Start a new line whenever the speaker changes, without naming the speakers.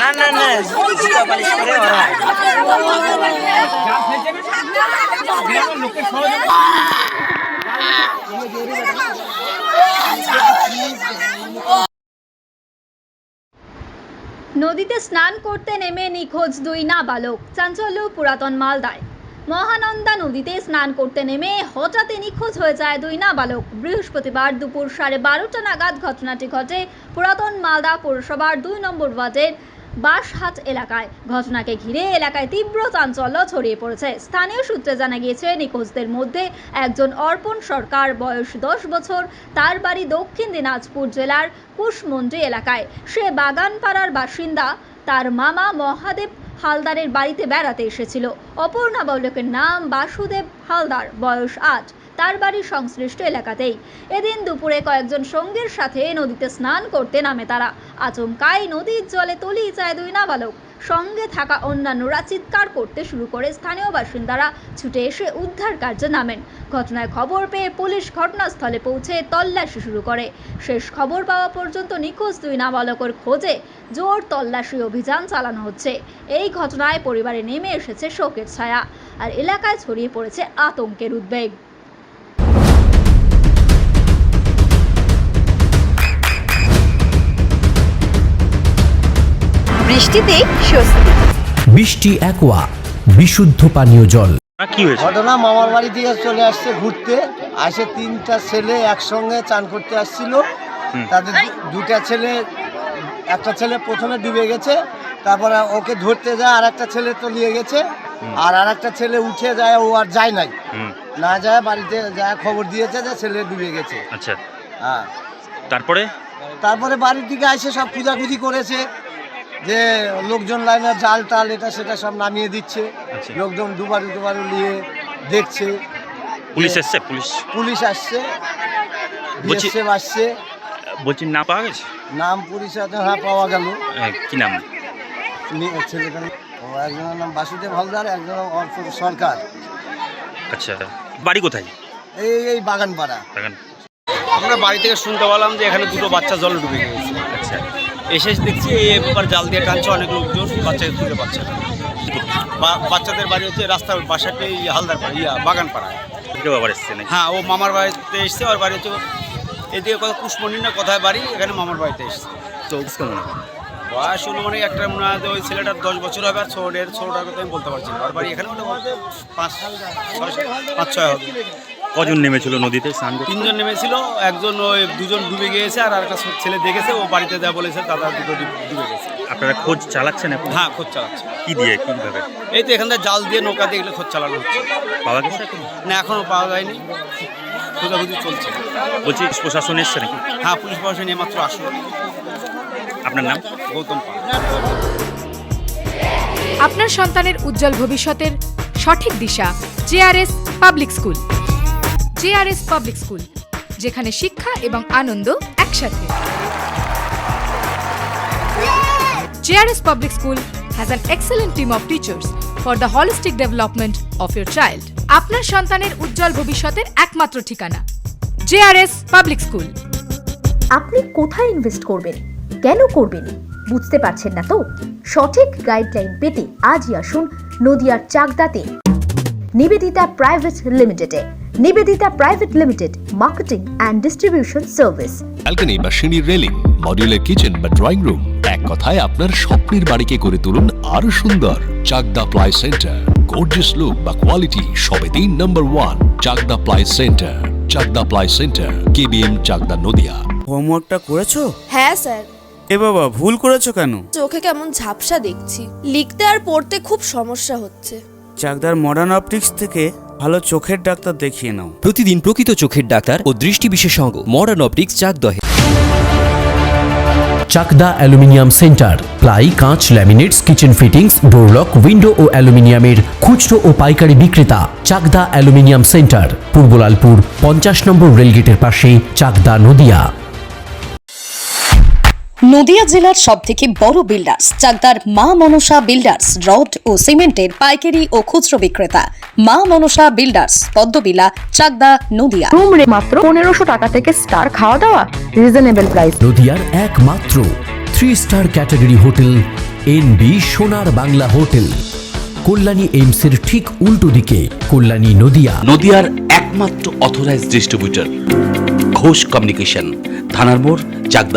না না না জুতা পালিশ করে ওরা
নদীতে স্নান করতে নেমে নিখোঁজ দুই নাবালক। চাঞ্চল্য পুরাতন মালদায়। মহানন্দা নদীতে স্নান করতে নেমে হঠাৎই নিখোঁজ হয়ে যায় দুই নাবালক। বৃহস্পতিবার দুপুর 12:30 নাগাদ ঘটনাটি ঘটে পুরাতন মালদা পৌরসভার 2 নম্বর ওয়ার্ডের বাঁশহাট এলাকায়। ঘটনাকে ঘিরে এলাকায় তীব্র চাঞ্চল্য ছড়িয়ে পড়েছে। স্থানীয় সূত্রে জানা গিয়েছে, নিখোঁজদের মধ্যে একজন অর্পণ সরকার, বয়স 10 বছর। তার বাড়ি দক্ষিণ দিনাজপুর জেলার কুশমন্ডি এলাকায়। সে বাগানপাড়ার বাসিন্দা। তার মামা মহাদেব হালদারের বাড়িতে বেড়াতে এসেছিল। অপর নাবালকের নাম বাসুদেব হালদার, বয়স 8। তার বাড়ি সংশ্লিষ্ট এলাকাতেই। এদিন দুপুরে কয়েকজন সঙ্গীর সাথে নদীতে স্নান করতে নামে তারা। আচমকাই নদীর জলে তলিয়ে যায় দুই নাবালক। সঙ্গে থাকা অন্যান্যরা চিৎকার করতে শুরু করে। স্থানীয় বাসিন্দারা ছুটে এসে উদ্ধার কার্যে নামেন। ঘটনায় খবর পেয়ে পুলিশ ঘটনাস্থলে পৌঁছে তল্লাশি শুরু করে। শেষ খবর পাওয়া পর্যন্ত নিখোঁজ দুই নাবালকের খোঁজে জোর তল্লাশি অভিযান চালানো হচ্ছে। এই ঘটনায় পরিবারে নেমে এসেছে শোকের ছায়া, আর এলাকায় ছড়িয়ে পড়েছে আতঙ্কের উদ্বেগ।
বৃষ্টিতে স্বস্তি।
বৃষ্টি অ্যাকোয়া, বিশুদ্ধ পানীয় জল।
কি হয়েছে?
ঘটনা, মামার বাড়ি থেকে চলে আসছে ঘুরতে, আসে 3টা ছেলে একসঙ্গে চান করতে আসছিল। তাদের দুটা ছেলে, একটা ছেলে প্রথমে ডুবে গেছে, তারপরে ওকে ধরতে যায় আর একটা ছেলে তলিয়ে গেছে, আর একটা ছেলে উঠে যায়, ও আর যায় নাই, না যায় বাড়িতে যায় খবর দিয়েছে যে ছেলে ডুবে গেছে।
আচ্ছা,
হ্যাঁ।
তারপরে
বাড়ির দিকে এসে সব খোঁজাখুঁজি করেছে, যে লোকজন লাইনের জাল টাল এটা সেটা সব নামিয়ে দিচ্ছে। লোকজন দুবারু নিয়ে দেখছে।
পুলিশ এসছে?
পুলিশ আসছে, বিএসএফ আসছে।
বলছি না পাওয়া গেছে?
নাম পুলিশ হ্যাঁ পাওয়া গেল।
কি নাম
ছেলেটার? একজনের নাম বাসুদেব হালদার, একজনের অর্পণ সরকার।
আচ্ছা, বাড়ি কোথায়?
এই বাগানপাড়া।
আমরা বাড়ি থেকে শুনতে পেলাম যে এখানে দুটো বাচ্চা জলে ডুবে গেছে।
আচ্ছা,
এসে দেখছি এবার জাল দিয়ে টানছে অনেক লোকজন, বাচ্চাকে খুঁজে পাচ্ছে না। বাচ্চাদের বাড়ি হচ্ছে রাস্তার বাসাতে হালদার পাড়া, বাগানপাড়ায়।
আবার এসছে নাকি?
হ্যাঁ, ও মামার বাড়িতে এসছে। ওর বাড়ি হচ্ছে এদিকে কথা কুশমন্ডি না কোথায় বাড়ি, এখানে মামার বাড়িতে এসছে।
তো কেমন
বয়স মানে একটা মনে হয় ওই ছেলেটার 10 বছর হবে, আর ছোটোটার কথা আমি বলতে পারছি না। ওর বাড়ি এখানে 5-6 হবে।
কজন নেমেছিল নদীতে স্নান করতে?
3 জন নেমেছিল, একজন ওই 2 জন ডুবে গিয়েছে, আর একটা ছেলে দেখেছে, ও বাড়িতে দেওয়া বলেছে দাদা দুটো ডুবে গেছে।
আপনারা খোঁজ চালাচ্ছেন এখন?
হ্যাঁ, খোঁজ চালাচ্ছে।
কি দিয়ে, কিভাবে?
এই তো এখান থেকে জাল দিয়ে নৌকা দিয়ে এগুলো খোঁজ চালানো হচ্ছে।
পাওয়া গেছে
না, এখনো পাওয়া যায়নি, খোঁজাখুঁজি চলছে।
বলছি প্রশাসন এসছে নাকি?
হ্যাঁ, পুলিশ প্রশাসন এইমাত্র আসলো।
আপনার নাম?
গৌতম পাল।
আপনার সন্তানের উজ্জ্বল ভবিষ্যতের সঠিক দিশা JRS public school. JRS public school, যেখানে শিক্ষা এবং আনন্দ একসাথে। JRS public school has an excellent team of teachers for the holistic development of your child. আপনার সন্তানের উজ্জ্বল ভবিষ্যতের একমাত্র ঠিকানা জেআরএস পাবলিক স্কুল।
আপনি কোথায় ইনভেস্ট করবেন, কেন করবেন, বুঝতে পারছেন না তো? সঠিক গাইডলাইন পেতে আজই আসুন নদিয়ার চাকদাতে নিবেদিতা প্রাইভেট লিমিটেডে। Nivedita private limited, marketing and distribution service.
Balcony বা সিঁড়ির রেলিং, মডিউলার কিচেন বা ড্রয়িং রুম, এক কথায় আপনার স্বপ্নের বাড়িকে করে তুলুন আরো সুন্দর। Chakdah ply centre, gorgeous look বা কোয়ালিটি সবে 3 নম্বর 1 Chakdah ply centre. Chakdah ply centre, KBM, Chakdah, Nadia.
হোমওয়ার্কটা করেছো?
হ্যাঁ স্যার।
এ বাবা, ভুল করেছো কেন?
চোখে কেমন ঝাপসা দেখছি, লিখতে আর পড়তে খুব সমস্যা হচ্ছে।
চাকদার মডার্ন অপটিক্স থেকে ভালো চোখের ডাক্তার দেখিয়ে নাও।
প্রতিদিন প্রকৃত চোখের ডাক্তার ও দৃষ্টি বিশেষজ্ঞ মডার্ন অপটিক্স চাকদহে। চাকদা অ্যালুমিনিয়াম সেন্টার, প্লাই, কাঁচ, laminates, kitchen fittings, door lock, window ও অ্যালুমিনিয়ামের খুচরো ও পাইকারি বিক্রেতা। চাকদা অ্যালুমিনিয়াম সেন্টার, পূর্বলালপুর 50 নম্বর রেলগেটের পাশে, চাকদা, নদিয়া।
নদিয়া জেলার সবথেকে বড় বিল্ডার্স চাকদার মা মনসা বিল্ডার্স রড ও সিমেন্টের পাইকারি ও খুচরো বিক্রেতা মা মনসা বিল্ডার্স পদ্মবিলা চাকদা নদিয়া।
রুম রে মাত্র 1500 টাকা থেকে স্টার খাওয়া দাওয়া রিজনেবল প্রাইস।
নদিয়ার একমাত্র 3 স্টার ক্যাটাগরি হোটেল এনবি সোনার বাংলা হোটেল, কল্যাণী এইমসের ঠিক উল্টো দিকে, কল্যাণী নদিয়া।
নদিয়ার একমাত্র অথরাইজড ডিস্ট্রিবিউটর ঘোষ কমিউনিকেশন, থানার মোড়, চাকদা।